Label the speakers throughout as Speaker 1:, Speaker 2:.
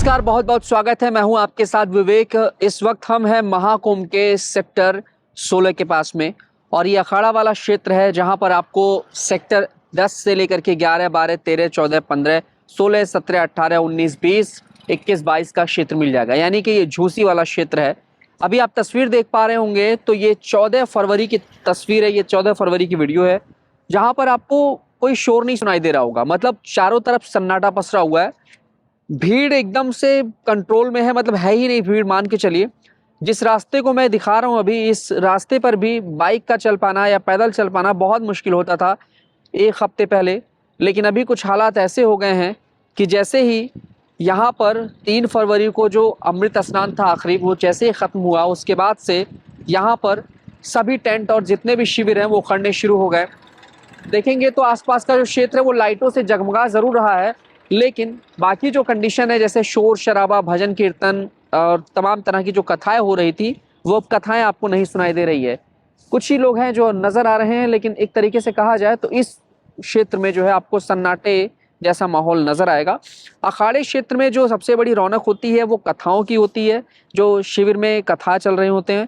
Speaker 1: नमस्कार, बहुत बहुत स्वागत है। मैं हूं आपके साथ विवेक। इस वक्त हम हैं महाकुंभ के सेक्टर 16 के पास में और ये अखाड़ा वाला क्षेत्र है जहां पर आपको सेक्टर 10 से लेकर के 11, 12, 13, 14, 15, 16, 17, 18, 19, 20, 21, 22 का क्षेत्र मिल जाएगा। यानी कि ये झूसी वाला क्षेत्र है। अभी आप तस्वीर देख पा रहे होंगे तो ये 14 फरवरी की तस्वीर है, ये 14 फरवरी की वीडियो है जहाँ पर आपको कोई शोर नहीं सुनाई दे रहा होगा। मतलब चारों तरफ सन्नाटा पसरा हुआ है, भीड़ एकदम से कंट्रोल में है, मतलब है ही नहीं भीड़, मान के चलिए। जिस रास्ते को मैं दिखा रहा हूँ अभी, इस रास्ते पर भी बाइक का चल पाना या पैदल चल पाना बहुत मुश्किल होता था एक हफ्ते पहले। लेकिन अभी कुछ हालात ऐसे हो गए हैं कि जैसे ही यहाँ पर 3 फरवरी को जो अमृत स्नान था आखिरी, वो जैसे ही ख़त्म हुआ उसके बाद से यहाँ पर सभी टेंट और जितने भी शिविर हैं वो उखड़ने शुरू हो गए। देखेंगे तो आसपास का जो क्षेत्र है वो लाइटों से जगमगा ज़रूर रहा है, लेकिन बाकी जो कंडीशन है जैसे शोर शराबा, भजन कीर्तन और तमाम तरह की जो कथाएं हो रही थी वो अब कथाएं आपको नहीं सुनाई दे रही है। कुछ ही लोग हैं जो नज़र आ रहे हैं, लेकिन एक तरीके से कहा जाए तो इस क्षेत्र में जो है आपको सन्नाटे जैसा माहौल नज़र आएगा। अखाड़े क्षेत्र में जो सबसे बड़ी रौनक होती है वो कथाओं की होती है। जो शिविर में कथा चल रहे होते हैं,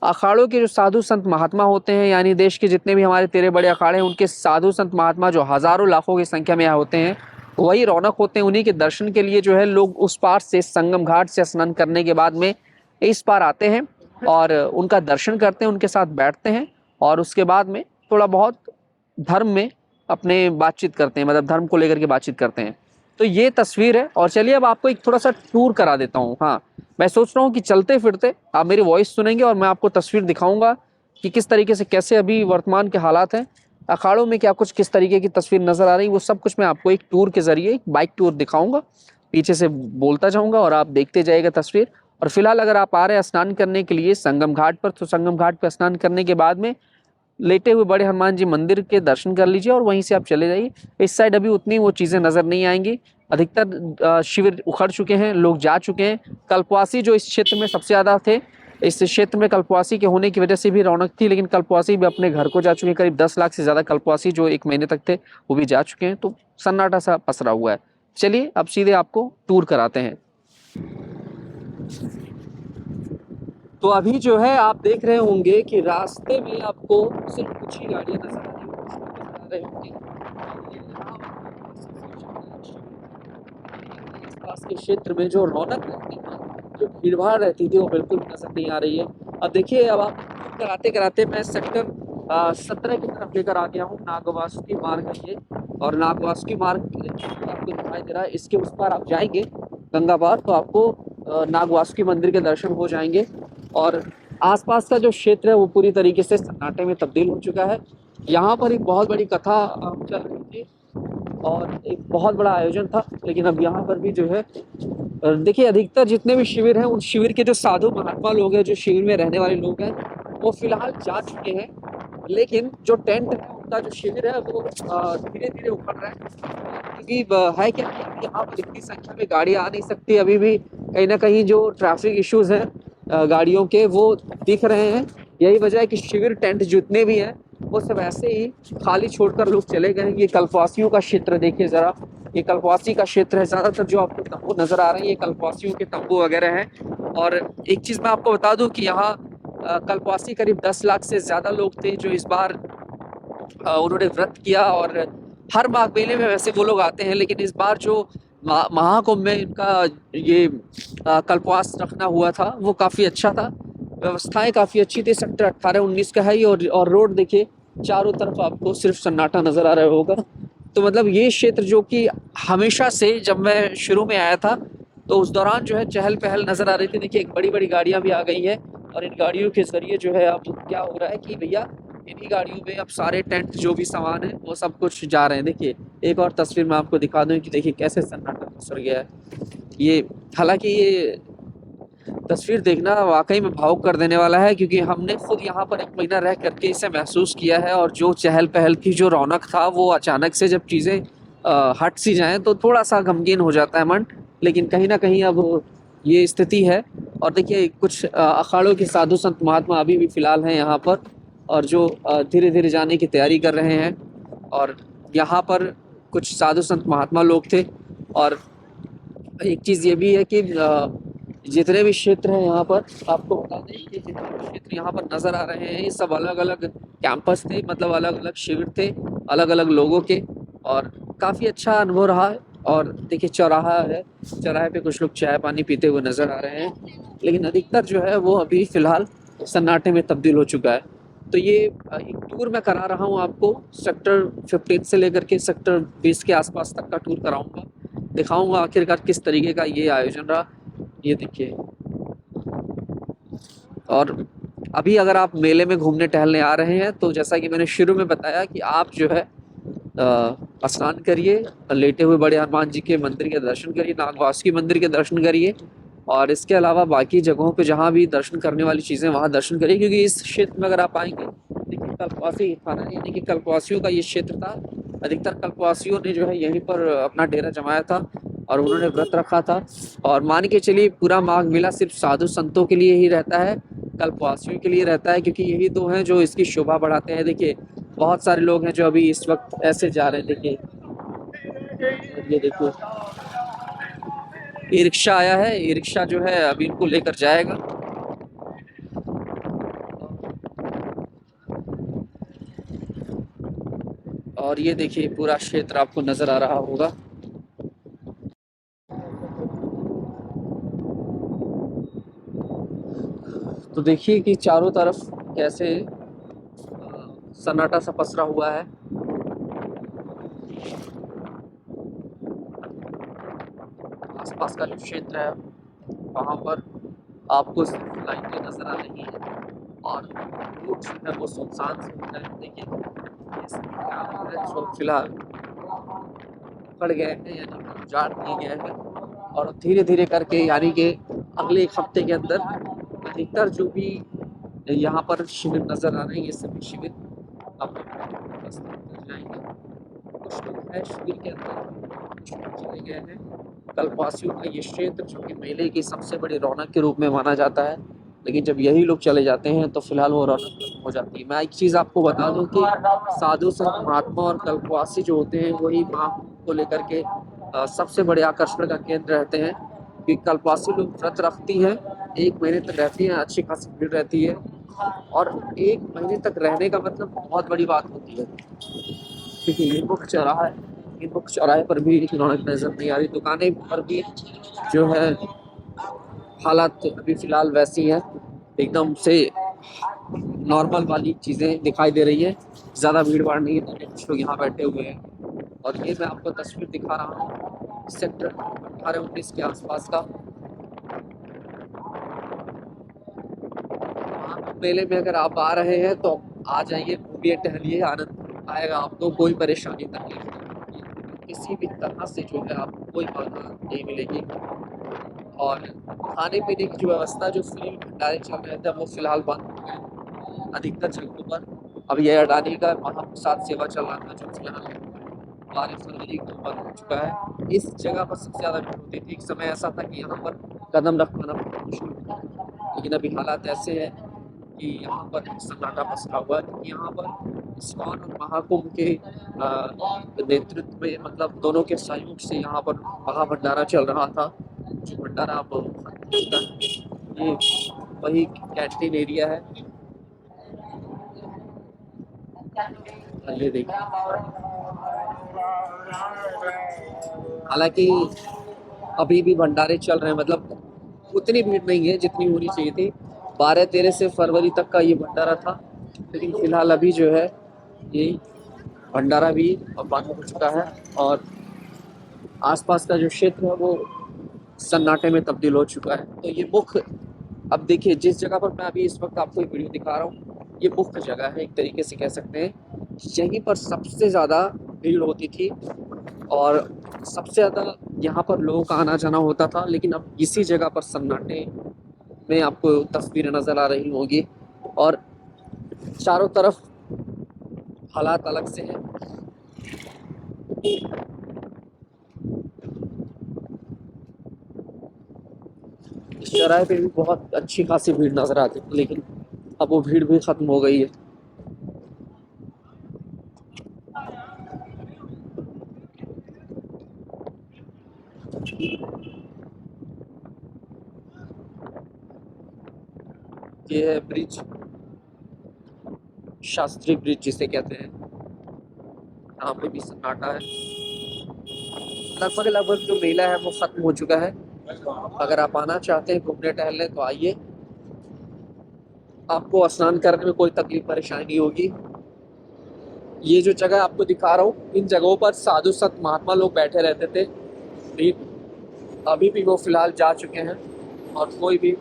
Speaker 1: अखाड़ों के जो साधु संत महात्मा होते हैं, यानी देश के जितने भी हमारे 13 बड़े अखाड़े हैं उनके साधु संत महात्मा जो हज़ारों लाखों की संख्या में यहाँ होते हैं, वही रौनक होते हैं। उन्हीं के दर्शन के लिए जो है लोग उस पार से संगम घाट से स्नान करने के बाद में इस पार आते हैं और उनका दर्शन करते हैं, उनके साथ बैठते हैं और उसके बाद में थोड़ा बहुत धर्म में अपने बातचीत करते हैं, मतलब धर्म को लेकर के बातचीत करते हैं। तो ये तस्वीर है और चलिए अब आपको एक थोड़ा सा टूर करा देता हूँ। हाँ, मैं सोच रहा हूँ कि चलते फिरते आप मेरी वॉइस सुनेंगे और मैं आपको तस्वीर दिखाऊंगा कि किस तरीके से, कैसे अभी वर्तमान के हालात हैं, अखाड़ों में क्या कुछ किस तरीके की तस्वीर नज़र आ रही है, वो सब कुछ मैं आपको एक टूर के ज़रिए, एक बाइक टूर दिखाऊंगा। पीछे से बोलता जाऊँगा और आप देखते जाइएगा तस्वीर। और फिलहाल अगर आप आ रहे हैं स्नान करने के लिए संगम घाट पर, तो संगम घाट पर स्नान करने के बाद में लेटे हुए बड़े हनुमान जी मंदिर के दर्शन कर लीजिए और वहीं से आप चले जाइए। इस साइड अभी उतनी वो चीज़ें नज़र नहीं आएंगी। अधिकतर शिविर उखड़ चुके हैं, लोग जा चुके हैं। कल्पवासी जो इस क्षेत्र में सबसे ज़्यादा थे, इस क्षेत्र में कल्पवासी के होने की वजह से भी रौनक थी, लेकिन कल्पवासी भी अपने घर को जा चुके हैं। करीब 10 लाख से ज़्यादा कल्पवासी जो 1 महीने तक थे वो भी जा चुके हैं। तो सन्नाटा सा पसरा हुआ है। चलिए अब सीधे आपको टूर कराते हैं। तो अभी जो है आप देख रहे होंगे कि रास्ते में आपको सिर्फ कुछ ही गाड़ियां नजर आ रही होंगी। आसपास के क्षेत्र में जो रौनक रहती है, जो भीड़ भाड़ रहती थी, वो बिल्कुल नजर नहीं आ रही है। अब देखिए, अब आप कराते कराते मैं सेक्टर 17 की तरफ लेकर आ गया हूँ। नागवासुकी मार्ग है ये, और नागवासुकी मार्ग आपको दिखाई दे रहा है। इसके उस पार आप जाएंगे गंगा पार तो आपको नागवासुकी मंदिर के दर्शन हो जाएंगे और आसपास का जो क्षेत्र है वो पूरी तरीके से सन्नाटे में तब्दील हो चुका है। यहाँ पर एक बहुत बड़ी कथा चल रही थी और एक बहुत बड़ा आयोजन था, लेकिन अब यहाँ पर भी जो है देखिए, अधिकतर जितने भी शिविर हैं उन शिविर के जो साधु महात्मा लोग हैं, जो शिविर में रहने वाले लोग हैं, वो फिलहाल जा चुके हैं। लेकिन जो टेंट है उनका जो शिविर है वो धीरे धीरे उखड़ रहा है, क्योंकि है क्या कि यहाँ पर इतनी संख्या में गाड़ियाँ आ नहीं सकती। अभी भी कहीं ना कहीं जो ट्रैफिक इश्यूज हैं गाड़ियों के वो दिख रहे हैं। यही वजह है कि शिविर टेंट जितने भी हैं वो सब ऐसे ही खाली छोड़कर लोग चले गए हैं। ये कल्पवासियों का क्षेत्र देखिए ज़रा, ये कल्पवासी का क्षेत्र है। ज़्यादातर जो आपको तंबू नज़र आ रहे हैं ये कल्पवासियों के तंबू वगैरह हैं। और एक चीज़ मैं आपको बता दूं कि यहाँ कल्पवासी करीब 10 लाख से ज़्यादा लोग थे जो इस बार उन्होंने व्रत किया। और हर माघ मेले में वैसे वो लोग आते हैं, लेकिन इस बार जो महाकुंभ में इनका ये कल्पवास रखना हुआ था वो काफ़ी अच्छा था। व्यवस्थाएं काफ़ी अच्छी थी। सेक्टर 18-19 का है ये, और रोड देखिए चारों तरफ आपको सिर्फ सन्नाटा नज़र आ रहा होगा। तो मतलब ये क्षेत्र जो कि हमेशा से, जब मैं शुरू में आया था तो उस दौरान जो है चहल पहल नज़र आ रही थी। देखिए, एक बड़ी बड़ी गाड़ियाँ भी आ गई हैं और इन गाड़ियों के ज़रिए जो है अब क्या हो रहा है कि भैया इन्हीं गाड़ियों में अब सारे टेंट जो भी सामान है वो सब कुछ जा रहे हैं। देखिए, एक और तस्वीर मैं आपको दिखा दूँ कि देखिए कैसे सन्नाटा पसर गया है ये। हालांकि ये तस्वीर देखना वाकई में भावुक कर देने वाला है, क्योंकि हमने खुद यहाँ पर 1 महीना रह करके इसे महसूस किया है। और जो चहल पहल की जो रौनक था वो अचानक से जब चीज़ें हट सी जाएं तो थोड़ा सा गमगीन हो जाता है मन। लेकिन कहीं ना कहीं अब ये स्थिति है। और देखिए, कुछ अखाड़ों के साधु संत महात्मा अभी भी फ़िलहाल हैं यहाँ पर, और जो धीरे धीरे जाने की तैयारी कर रहे हैं। और यहाँ पर कुछ साधु संत महात्मा लोग थे और एक चीज़ ये भी है कि जितने भी क्षेत्र हैं यहाँ पर, आपको बता दें कि जितने भी क्षेत्र यहाँ पर नज़र आ रहे हैं, ये सब अलग-अलग कैंपस थे, मतलब अलग-अलग शिविर थे, अलग-अलग लोगों के, और काफ़ी अच्छा अनुभव रहा है। और देखिए चौराहा है, चौराहे पे कुछ लोग चाय पानी पीते हुए नज़र आ रहे हैं, लेकिन अधिकतर जो है वो अभी फ़िलहाल सन्नाटे में तब्दील हो चुका है। तो ये एक टूर मैं करा रहा हूँ आपको, सेक्टर 15 से लेकर के सेक्टर 20 के आसपास तक का टूर कराऊँगा। दिखाऊँगा आखिरकार किस तरीके का ये आयोजन रहा। ये देखिए, और अभी अगर आप मेले में घूमने टहलने आ रहे हैं, तो जैसा कि मैंने शुरू में बताया कि आप जो है स्नान करिए, लेटे हुए बड़े हनुमान जी के मंदिर के दर्शन करिए, नागवासुकी मंदिर के दर्शन करिए, और इसके अलावा बाकी जगहों पे जहाँ भी दर्शन करने वाली चीज़ें वहाँ दर्शन करिए, क्योंकि इस क्षेत्र में अगर आप आएँगे, देखिए कल्पवासी थाना यानी कि कल्पवासियों का ये क्षेत्र था। अधिकतर कल्पवासियों ने जो है यहीं पर अपना डेरा जमाया था और उन्होंने व्रत रखा था, और मान के चलिए पूरा माघ मेला सिर्फ साधु संतों के लिए ही रहता है, कल्पवासियों के लिए रहता है, क्योंकि यही तो हैं जो इसकी शोभा बढ़ाते हैं। देखिए बहुत सारे लोग हैं जो अभी इस वक्त ऐसे जा रहे हैं, देखिए, ये देखिए ई रिक्शा आया है, ई रिक्शा जो है अभी इनको लेकर जाएगा। और ये देखिए पूरा क्षेत्र आपको नज़र आ रहा होगा। तो देखिए कि चारों तरफ कैसे सन्नाटा सा पसरा हुआ है। आसपास का जो क्षेत्र है वहाँ पर आपको सिर्फ लाइटें नज़र आ रही हैं, और रोड जो है वो सुनसान से हो गए हैं। देखिए ये सभी ग्राम है जो फिलहाल पड़ गए हैं, यानी कि उजाड़ दिए गए हैं, और धीरे धीरे करके यानी कि अगले एक हफ्ते के अंदर अधिकतर जो भी यहाँ पर शिविर नज़र आ रहे हैं, ये सभी शिविर अपने स्थान पर जाएंगे। कुछ लोग हैं शिविर के अंदर, कुछ लोग चले गए हैं। कल्पवासियों का ये क्षेत्र जो कि मेले की सबसे बड़ी रौनक के रूप में माना जाता है, लेकिन जब यही लोग चले जाते हैं तो फिलहाल वो रौनक खत्म हो जाती है। मैं एक चीज़ आपको बता दूं कि साधु संत महात्मा और कल्पवासी जो होते हैं वही माँ को लेकर के सबसे बड़े आकर्षण का केंद्र रहते हैं, कि कल्पवासी लोग व्रत रखती हैं, 1 महीने तक रहती हैं, अच्छी खासी भीड़ रहती है, और 1 महीने तक रहने का मतलब बहुत बड़ी बात होती है, क्योंकि ये मुख्य चौराहा है। ये मुख्य चौराहे पर भी रौनक नज़र नहीं आ रही, दुकानें पर भी जो है हालात अभी फ़िलहाल वैसी हैं, एकदम से नॉर्मल वाली चीज़ें दिखाई दे रही है, ज़्यादा भीड़-भाड़ नहीं है, कुछ लोग यहाँ बैठे हुए हैं। और ये मैं आपको तस्वीर दिखा रहा हूँ सेक्टर 18-19 के आसपास का। वहाँ मेले में अगर आप आ रहे हैं तो आ जाइए, घूमिए, टहलिए, आनंद आएगा आपको, कोई परेशानी तकलीफ नहीं होगी। किसी भी तरह से जो है आपको कोई बाधा नहीं मिलेगी। और खाने-पीने की जो व्यवस्था, जो फ्री भंडारे चल रहे थे, वो फ़िलहाल बंद हो गए अधिकतर जगहों पर। अब ये अडानी का महाप्रसाद सेवा चल रहा था, जो फ़िलहाल 12 फरवरी को बंद हो चुका है। इस जगह पर सबसे ज़्यादा भीड़ होती थी। एक समय ऐसा था कि यहाँ पर कदम रख पाना बहुत मुश्किल होता था, लेकिन अभी हालात ऐसे हैं कि यहाँ पर सन्नाटा पसरा हुआ है, क्योंकि यहाँ पर इस्कॉन और महाकुंभ के नेतृत्व में, मतलब दोनों के सहयोग से यहाँ पर महाभंडारा चल रहा था। जो भंडारा आप खत्म हो चुका है। ये वही कैंटीन एरिया है। ये देखिए, हालाँकि अभी भी भंडारे चल रहे हैं, मतलब उतनी भीड़ नहीं है जितनी होनी चाहिए थी। 12-13 से फरवरी तक का ये भंडारा था, लेकिन फिलहाल अभी जो है ये भंडारा भी अब बंद हो चुका है, और आसपास का जो क्षेत्र है वो सन्नाटे में तब्दील हो चुका है। तो ये मुख्य, अब देखिए जिस जगह पर मैं अभी इस वक्त आपको एक वीडियो दिखा रहा हूँ, ये मुख्य जगह है, एक तरीके से कह सकते हैं। यहीं पर सबसे ज़्यादा भीड़ होती थी, और सबसे ज़्यादा यहाँ पर लोगों का आना जाना होता था, लेकिन अब इसी जगह पर सन्नाटे में आपको तस्वीरें नज़र आ रही होंगी, और चारों तरफ हालात अलग से हैं। इस चौराहे पे भी बहुत अच्छी खासी भीड़ नज़र आती थी, लेकिन अब वो भीड़ भी ख़त्म हो गई है। ये है ब्रिज, शास्त्री ब्रिज जिसे कहते हैं। यहाँ पे भी सन्नाटा है। लगभग लगभग जो मेला है वो खत्म हो चुका है। अगर आप आना चाहते हैं घूमने टहलने तो आइए, आपको स्नान करने में कोई तकलीफ परेशानी नहीं होगी। ये जो जगह आपको दिखा रहा हूँ, इन जगहों पर साधु संत महात्मा लोग बैठे रहते थे। अभी भी वो फिलहाल जा चुके हैं और कोई भी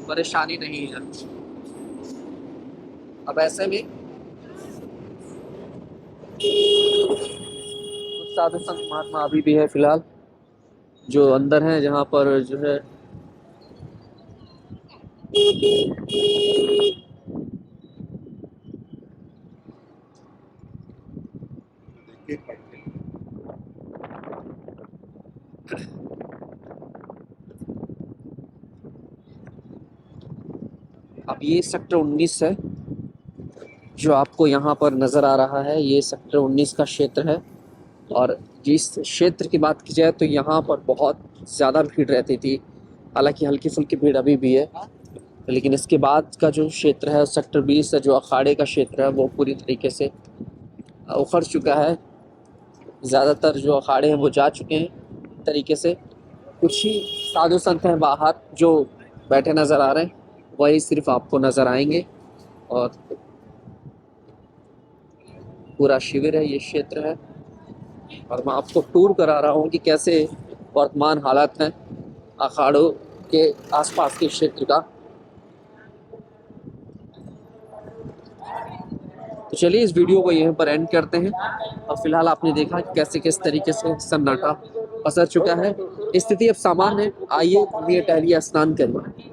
Speaker 1: परेशानी नहीं है। अब ऐसे में कुछ साधु संत महात्मा अभी भी है फिलहाल जो अंदर हैं, जहाँ पर जो है अब ये सेक्टर 19 है जो आपको यहाँ पर नज़र आ रहा है। ये सेक्टर 19 का क्षेत्र है और जिस क्षेत्र की बात की जाए तो यहाँ पर बहुत ज़्यादा भीड़ रहती थी। हालांकि हल्की फुल्की भीड़ अभी भी है, लेकिन इसके बाद का जो क्षेत्र है सेक्टर 20 है, जो अखाड़े का क्षेत्र है, वो पूरी तरीके से उखड़ चुका है। ज़्यादातर जो अखाड़े हैं वो जा चुके हैं तरीके से। कुछ ही साधु संत हैं बाहर जो बैठे नज़र आ रहे हैं, वही सिर्फ आपको नज़र आएंगे। और पूरा शिविर है, ये क्षेत्र है और मैं आपको टूर करा रहा हूँ कि कैसे वर्तमान हालात हैं अखाड़ों के आसपास के क्षेत्र का। तो चलिए इस वीडियो को यहीं पर एंड करते हैं। और फिलहाल आपने देखा कि कैसे किस तरीके से सन्नाटा पसर चुका है। स्थिति अब सामान्य है। आइए घूमिए टहलिए स्नान करिए।